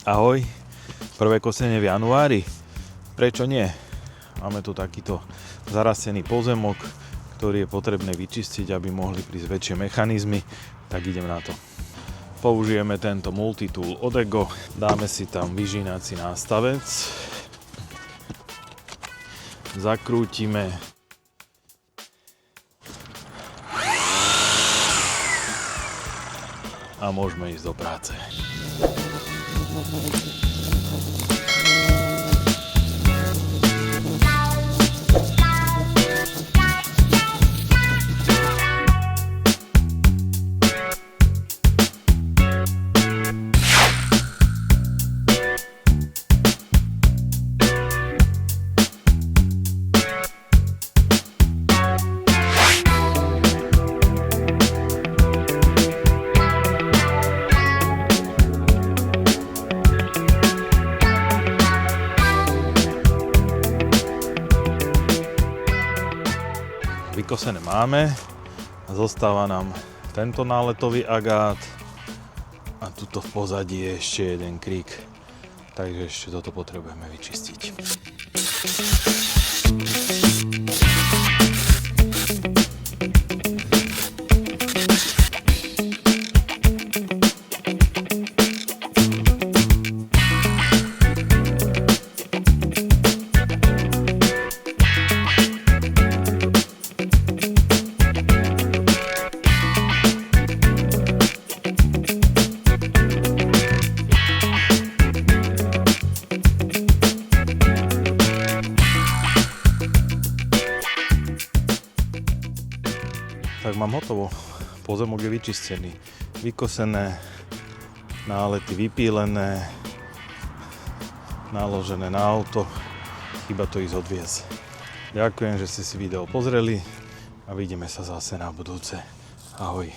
Ahoj, prvé kosenie v januári. Prečo nie? Máme tu takýto zarastený pozemok, ktorý je potrebné vyčistiť, aby mohli prísť väčšie mechanizmy, tak idem na to. Použijeme tento multitool od Ego, dáme si tam vyžínací nástavec, zakrútime a môžeme ísť do práce. Vykosené máme a zostáva nám tento náletový agát a tuto v pozadí je ešte jeden krík, takže ešte toto potrebujeme vyčistiť. Tak mám hotovo. Pozemok je vyčistený, vykosené, nálety vypílené, naložené na auto, iba to ísť odviesť. Ďakujem, že ste si video pozreli a vidíme sa zase na budúce. Ahoj.